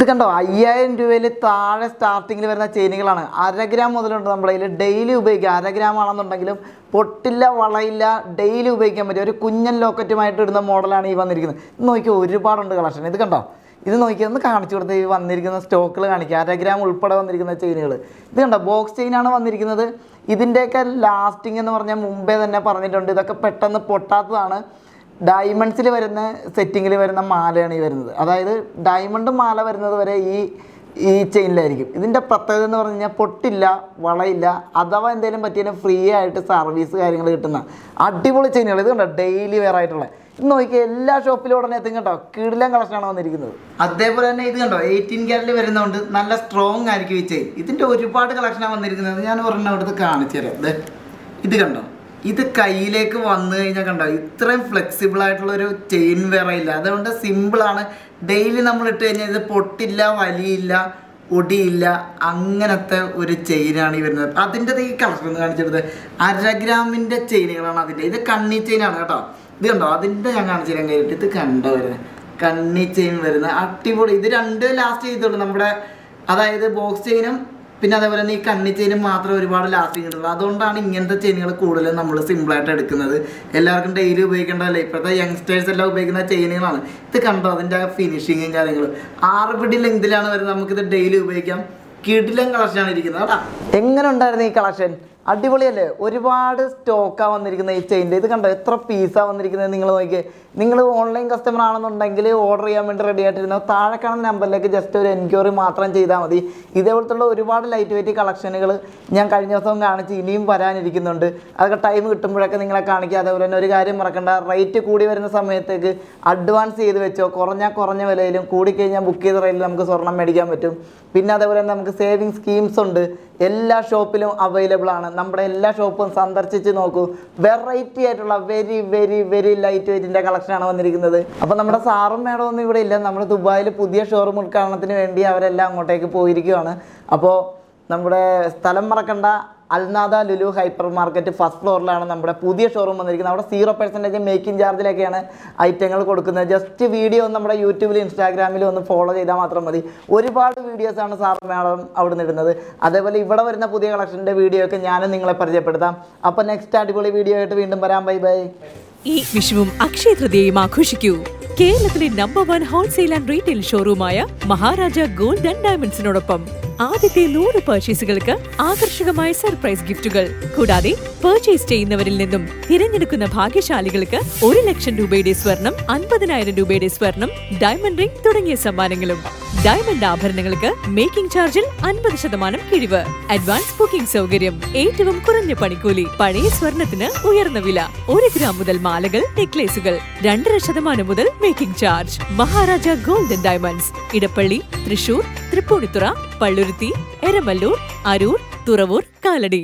ഇത് കണ്ടോ, 5000 രൂപയിൽ താഴെ സ്റ്റാർട്ടിങ്ങിൽ വരുന്ന ചെയിനുകളാണ്. 1/2 ഗ്രാം മുതലുണ്ട് നമ്മുടെ കയ്യിൽ. ഡെയിലി ഉപയോഗിക്കുക. 1/2 ഗ്രാം ആണെന്നുണ്ടെങ്കിലും പൊട്ടില്ല, വളയില്ല, ഡെയിലി ഉപയോഗിക്കാൻ പറ്റും. ഒരു കുഞ്ഞൻ ലോക്കറ്റുമായിട്ട് ഇടുന്ന മോഡലാണ് ഈ വന്നിരിക്കുന്നത്. ഇത് നോക്കിയാൽ ഒരുപാടുണ്ട് കളക്ഷൻ. ഇത് കണ്ടോ, ഇത് നോക്കിയാൽ ഒന്ന് കാണിച്ചു കൊടുത്ത് ഈ വന്നിരിക്കുന്ന സ്റ്റോക്കുകൾ കാണിക്കുക. 1/2 ഗ്രാം ഉൾപ്പെടെ വന്നിരിക്കുന്ന ചെയിനുകൾ. ഇത് കണ്ടോ, ബോക്സ് ചെയിനാണ് വന്നിരിക്കുന്നത്. ഇതിൻ്റെയൊക്കെ ലാസ്റ്റിംഗ് എന്ന് പറഞ്ഞാൽ മുമ്പേ തന്നെ പറഞ്ഞിട്ടുണ്ട്, ഇതൊക്കെ പെട്ടെന്ന് പൊട്ടാത്തതാണ്. ഡയമണ്ട്സിൽ വരുന്ന സെറ്റിങ്ങിൽ വരുന്ന മാലയാണ് ഈ വരുന്നത്. അതായത് ഡയമണ്ട് മാല വരുന്നത് വരെ ഈ ചെയിനിലായിരിക്കും. ഇതിൻ്റെ പ്രത്യേകത എന്ന് പറഞ്ഞു കഴിഞ്ഞാൽ പൊട്ടില്ല, വളയില്ല, അഥവാ എന്തെങ്കിലും പറ്റിയാലും ഫ്രീ ആയിട്ട് സർവീസ് കാര്യങ്ങൾ കിട്ടുന്ന അടിപൊളി ചെയിനുകൾ. ഇത് കണ്ടോ, ഡെയിലി വെയർ ആയിട്ടുള്ള. ഇത് നോക്കിയാൽ എല്ലാ ഷോപ്പിലും ഉടനെ എത്തും കേട്ടോ. കിടിലൻ കളക്ഷനാണ് വന്നിരിക്കുന്നത്. അതേപോലെ തന്നെ ഇത് കണ്ടോ, 18 ക്യാരറ്റിൽ വരുന്നതുകൊണ്ട് നല്ല സ്ട്രോങ് ആയിരിക്കും ഈ ചെയിൻ. ഇതിൻ്റെ ഒരുപാട് കളക്ഷനാണ് വന്നിരിക്കുന്നത്. ഞാൻ ഒരെണ്ണം അവിടുത്തെ കാണിച്ചു തരാം. ഇത് കണ്ടോ, ഇത് കയ്യിലേക്ക് വന്നു കഴിഞ്ഞാൽ കണ്ടോ, ഇത്രയും ഫ്ലെക്സിബിൾ ആയിട്ടുള്ളൊരു ചെയിൻ വേറെ ഇല്ല. അതുകൊണ്ട് സിമ്പിളാണ്. ഡെയിലി നമ്മൾ ഇട്ട് കഴിഞ്ഞാൽ ഇത് പൊട്ടില്ല, വലിയില്ല, ഒടിയില്ല, അങ്ങനത്തെ ഒരു ചെയിനാണ് ഈ വരുന്നത്. അതിൻ്റെ ഈ കളക്ഷൻ ഒന്ന് കാണിച്ചെടുത്ത് 1/2 ഗ്രാമിൻ്റെ ചെയിനുകളാണ് അതിൻ്റെ. ഇത് കണ്ണി ചെയിനാണ് കേട്ടോ. ഇത് കണ്ടോ, അതിൻ്റെ ഞാൻ കാണിച്ചു തരാൻ കഴിഞ്ഞിട്ട് ഇത് കണ്ടോ വരുന്നത് കണ്ണി ചെയിൻ വരുന്നത് അടിപൊളി. ഇത് രണ്ട് ലാസ്റ്റ് ചെയ്തുള്ളൂ നമ്മുടെ, അതായത് ബോക്സ് ചെയിനും പിന്നെ അതേപോലെ തന്നെ ഈ കണ്ണി ചെയിനും മാത്രമേ ഒരുപാട് ലാസ്റ്റിംഗ് കിട്ടുള്ളൂ. അതുകൊണ്ടാണ് ഇങ്ങനത്തെ ചെയിനുകൾ കൂടുതലും നമ്മൾ സിമ്പിളായിട്ട് എടുക്കുന്നത്. എല്ലാവർക്കും ഡെയിലി ഉപയോഗിക്കേണ്ടതല്ലേ. ഇപ്പോഴത്തെ യങ്സ്റ്റേഴ്സ് എല്ലാം ഉപയോഗിക്കുന്ന ചെയിനുകളാണ്. ഇത് കണ്ടോ, അതിൻ്റെ ഫിനിഷിങ്ങും കാര്യങ്ങളും 6 പിടി ലെങ്തിലാണ് വരുന്നത്. നമുക്കിത് ഡെയിലി ഉപയോഗിക്കാം. കിടിലൻ കളക്ഷനാണ് ഇരിക്കുന്നത് കേട്ടോ. എങ്ങനെ ഉണ്ടായിരുന്നു ഈ കളക്ഷൻ? അടിപൊളിയല്ലേ? ഒരുപാട് സ്റ്റോക്കാണ് വന്നിരിക്കുന്നത് ഈ ചെയിൻ്റെ. ഇത് കണ്ടോ, എത്ര പീസാണ് വന്നിരിക്കുന്നത് നിങ്ങൾ നോക്കിയേ. നിങ്ങൾ ഓൺലൈൻ കസ്റ്റമർ ആണെന്നുണ്ടെങ്കിൽ ഓർഡർ ചെയ്യാൻ വേണ്ടി റെഡി ആയിട്ടിരുന്നു. താഴെ കാണുന്ന നമ്പറിലേക്ക് ജസ്റ്റ് ഒരു എൻക്വയറി മാത്രം ചെയ്താൽ മതി. ഇതേപോലത്തുള്ള ഒരുപാട് ലൈറ്റ് വെയിറ്റ് കളക്ഷനുകൾ ഞാൻ കഴിഞ്ഞ ദിവസവും കാണിച്ച് ഇനിയും വരാനിരിക്കുന്നുണ്ട്. അതൊക്കെ ടൈം കിട്ടുമ്പോഴൊക്കെ നിങ്ങളെ കാണിക്കുക. അതേപോലെ തന്നെ ഒരു കാര്യം മറക്കണ്ട, റേറ്റ് കൂടി വരുന്ന സമയത്തേക്ക് അഡ്വാൻസ് ചെയ്ത് വെച്ചോ. കുറഞ്ഞ വിലയിലും കൂടിക്കഴിഞ്ഞാൽ ബുക്ക് ചെയ്ത റേറ്റിൽ നമുക്ക് സ്വർണ്ണം മേടിക്കാൻ പറ്റും. പിന്നെ അതേപോലെ തന്നെ നമുക്ക് സേവിങ് സ്കീംസ് ഉണ്ട്. എല്ലാ ഷോപ്പിലും അവൈലബിൾ ആണ്. നമ്മുടെ എല്ലാ ഷോപ്പും സന്ദർശിച്ച് നോക്കൂ. വെറൈറ്റി ആയിട്ടുള്ള വെരി വെരി വെരി ലൈറ്റ് വെയിറ്റിൻ്റെ കളക്ഷനാണ് വന്നിരിക്കുന്നത്. അപ്പോൾ നമ്മുടെ സാറും മേഡം ഒന്നും ഇവിടെ ഇല്ല. നമ്മൾ ദുബായിൽ പുതിയ ഷോറൂം ഉദ്ഘാടനത്തിന് വേണ്ടി അവരെല്ലാം അങ്ങോട്ടേക്ക് പോയിരിക്കുകയാണ്. അപ്പോൾ നമ്മുടെ സ്ഥലം മറക്കണ്ട, Al Nada Lulu hyper market first ഫ്ലോറിലാണ് നമ്മുടെ പുതിയ ഷോറൂം വന്നിരിക്കുന്നത്. അവിടെ 0% മേക്കിംഗ് ചാർജിലൊക്കെയാണ് ഐറ്റങ്ങൾ കൊടുക്കുന്നത്. ജസ്റ്റ് വീഡിയോ ഒന്ന് നമ്മുടെ യൂട്യൂബിലും ഇൻസ്റ്റാഗ്രാമിലും ഒന്ന് ഫോളോ ചെയ്താൽ മാത്രം മതി. ഒരുപാട് വീഡിയോസാണ് സാർ മേഡം അവിടെ നിന്ന് ഇടുന്നത്. അതേപോലെ ഇവിടെ വരുന്ന പുതിയ കളക്ഷൻ്റെ വീഡിയോ ഒക്കെ ഞാനും നിങ്ങളെ പരിചയപ്പെടുത്താം. അപ്പോൾ നെക്സ്റ്റ് അടിപൊളി വീഡിയോ ആയിട്ട് വീണ്ടും വരാം. Bye bye. ഈ വിഷുവും അക്ഷയ തൃതീയയും ആഘോഷിക്കൂ. കേരളത്തിലെ നമ്പർ 1 ഹോൾസെയിൽ ആൻഡ് റീറ്റെയിൽ ഷോറൂമായ മഹാരാജ ഗോൾഡ് ആൻഡ് ഡയമണ്ട്സിനോടൊപ്പം ആദ്യത്തെ 100 പർച്ചേസുകൾക്ക് ആകർഷകമായ സർപ്രൈസ് ഗിഫ്റ്റുകൾ, കൂടാതെ പർച്ചേസ് ചെയ്യുന്നവരിൽ നിന്നും തിരഞ്ഞെടുക്കുന്ന ഭാഗ്യശാലികൾക്ക് 1 ലക്ഷം രൂപയുടെ സ്വർണം, 50,000 രൂപയുടെ സ്വർണം, ഡയമണ്ട് റിംഗ് തുടങ്ങിയ സമ്മാനങ്ങളും. ഡയമണ്ട് ആഭരണങ്ങൾക്ക് മേക്കിംഗ് ചാർജിൽ 50% കിഴിവ്, അഡ്വാൻസ് ബുക്കിംഗ് സൗകര്യം, ഏറ്റവും കുറഞ്ഞ പണിക്കൂലി, പഴയ സ്വർണത്തിന് ഉയർന്ന വില, 1 ഗ്രാം മുതൽ മാലകൾ, നെക്ലേസുകൾ, 2.5% മുതൽ making charge. Maharaja gold and diamonds, Edappally, Thrissur, Tripunithura, Palluruthy, Eramalloor, Aroor, Thuravoor, Kalady.